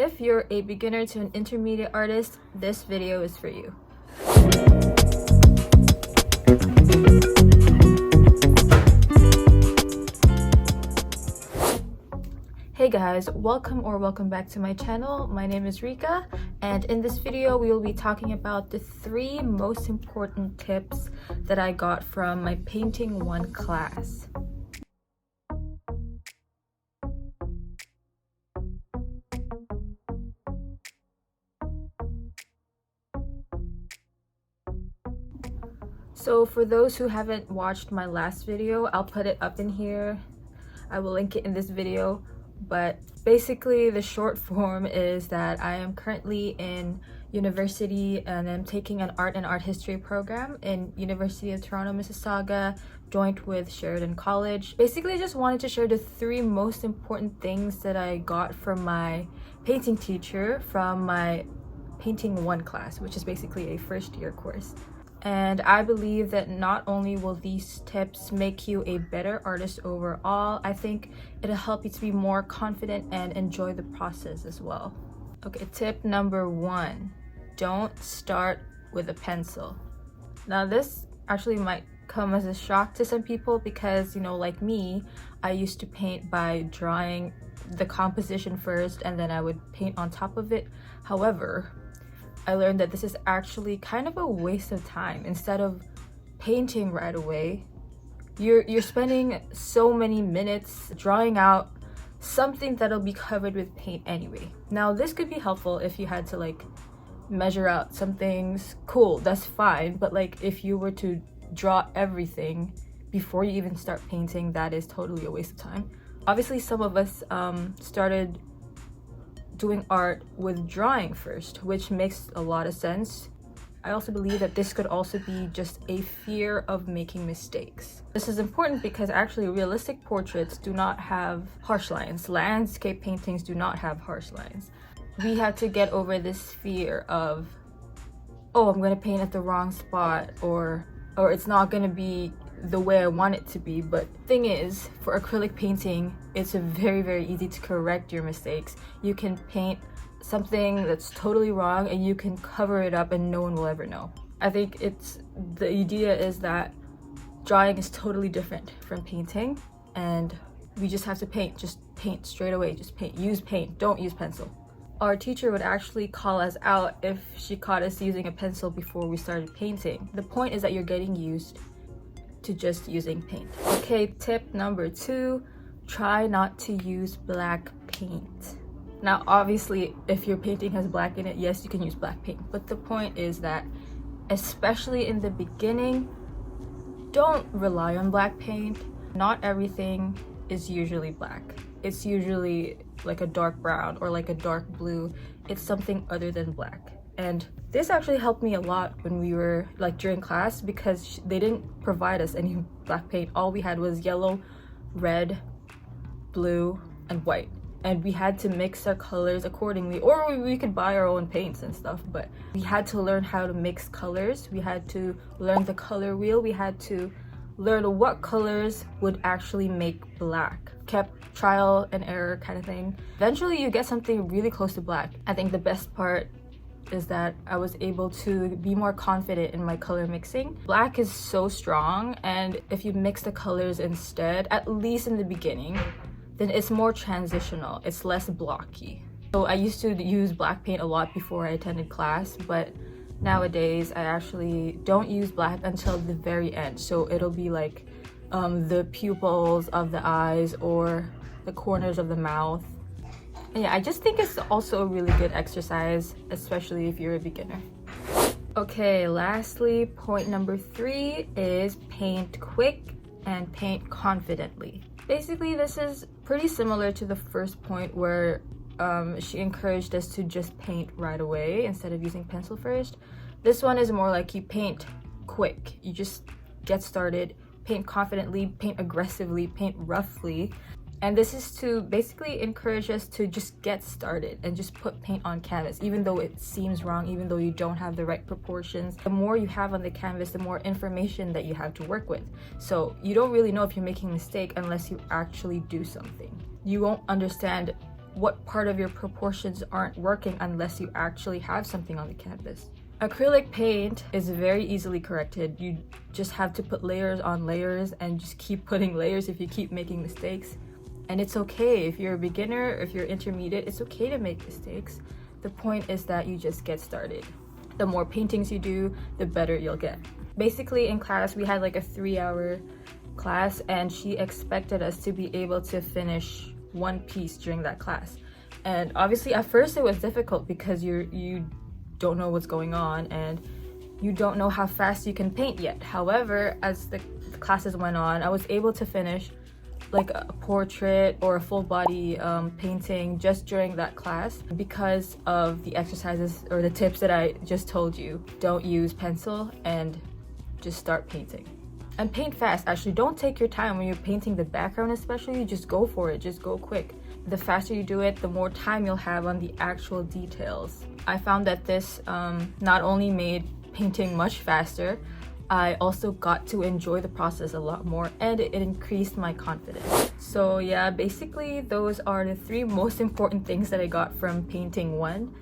If you're a beginner to an intermediate artist, this video is for you. Hey guys, welcome back to my channel. My name is RICA, and in this video we will be talking about the 3 most important tips that I got from my Painting 1 class. So for those who haven't watched my last video, I'll put it up in here. I will link it in this video. But basically the short form is that I am currently in university and I'm taking an art and art history program in University of Toronto, Mississauga, joint with Sheridan College. Basically I just wanted to share the 3 most important things that I got from my painting teacher from my Painting 1 class, which is basically a first year course. And I believe that not only will these tips make you a better artist overall, I think it'll help you to be more confident and enjoy the process as well. Okay, tip number 1, don't start with a pencil. Now this actually might come as a shock to some people because, you know, like me, I used to paint by drawing the composition first and then I would paint on top of it. However, I learned that this is actually kind of a waste of time. Instead of painting right away, you're spending so many minutes drawing out something that'll be covered with paint anyway. Now this could be helpful if you had to like measure out some things. Cool, that's fine, but like if you were to draw everything before you even start painting, that is totally a waste of time. Obviously some of us started doing art with drawing first, which makes a lot of sense. I also believe that this could also be just a fear of making mistakes. This is important because actually realistic portraits do not have harsh lines. Landscape paintings do not have harsh lines. We have to get over this fear of, oh, I'm gonna paint at the wrong spot, or it's not gonna be the way I want it to be. But thing is, for acrylic painting, it's very easy to correct your mistakes. You can paint something that's totally wrong and you can cover it up and no one will ever know. I think the idea is that drawing is totally different from painting, and we just have to paint. Just paint straight away. Just paint. Use paint. Don't use pencil. Our teacher would actually call us out if she caught us using a pencil before we started painting. The point is that you're getting used to just using paint. Okay, tip number 2, try not to use black paint. Now obviously if your painting has black in it, yes, you can use black paint, but the point is that especially in the beginning, don't rely on black paint. Not everything is usually black. It's usually like a dark brown or like a dark blue. It's something other than black. And this actually helped me a lot when we were like during class, because they didn't provide us any black paint. All we had was yellow, red, blue, and white. And we had to mix our colors accordingly, or we could buy our own paints and stuff, but we had to learn how to mix colors. We had to learn the color wheel. We had to learn what colors would actually make black. Kept trial and error kind of thing. Eventually you get something really close to black. I think the best part is that I was able to be more confident in my color mixing. Black is so strong, and if you mix the colors instead, at least in the beginning, then it's more transitional. It's less blocky. So I used to use black paint a lot before I attended class, but nowadays I actually don't use black until the very end. So it'll be like the pupils of the eyes or the corners of the mouth. And yeah, I just think it's also a really good exercise, especially if you're a beginner. Okay, lastly, point number 3 is paint quick and paint confidently. Basically, this is pretty similar to the first point where she encouraged us to just paint right away instead of using pencil first. This one is more like you paint quick. You just get started, paint confidently, paint aggressively, paint roughly. And this is to basically encourage us to just get started and just put paint on canvas, even though it seems wrong, even though you don't have the right proportions. The more you have on the canvas, the more information that you have to work with. So you don't really know if you're making a mistake unless you actually do something. You won't understand what part of your proportions aren't working unless you actually have something on the canvas. Acrylic paint is very easily corrected. You just have to put layers on layers and just keep putting layers if you keep making mistakes. And it's okay if you're a beginner, if you're intermediate, it's okay to make mistakes. The point is that you just get started. The more paintings you do, the better you'll get. Basically in class, we had like a 3-hour class and she expected us to be able to finish one piece during that class. And obviously at first it was difficult because you don't know what's going on and you don't know how fast you can paint yet. However, as the classes went on, I was able to finish like a portrait or a full body painting just during that class because of the exercises or the tips that I just told you. Don't use pencil and just start painting. And paint fast. Actually, don't take your time when you're painting the background, especially. Just go for it, just go quick. The faster you do it, the more time you'll have on the actual details. I found that this not only made painting much faster, I also got to enjoy the process a lot more and it increased my confidence. So yeah, basically those are the 3 most important things that I got from painting 1.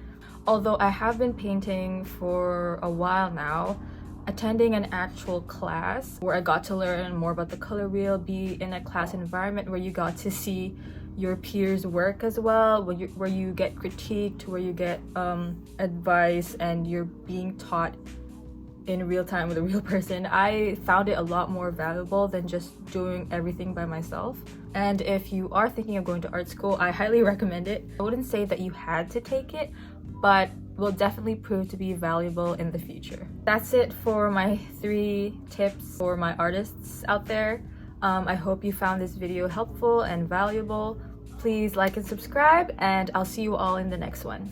Although I have been painting for a while now, attending an actual class where I got to learn more about the color wheel, be in a class environment where you got to see your peers work as well, where you get critiqued, where you get advice and you're being taught in real time with a real person. I found it a lot more valuable than just doing everything by myself. And if you are thinking of going to art school, I highly recommend it. I wouldn't say that you had to take it, but will definitely prove to be valuable in the future. That's it for my 3 tips for my artists out there. I hope you found this video helpful and valuable. Please like and subscribe, and I'll see you all in the next one.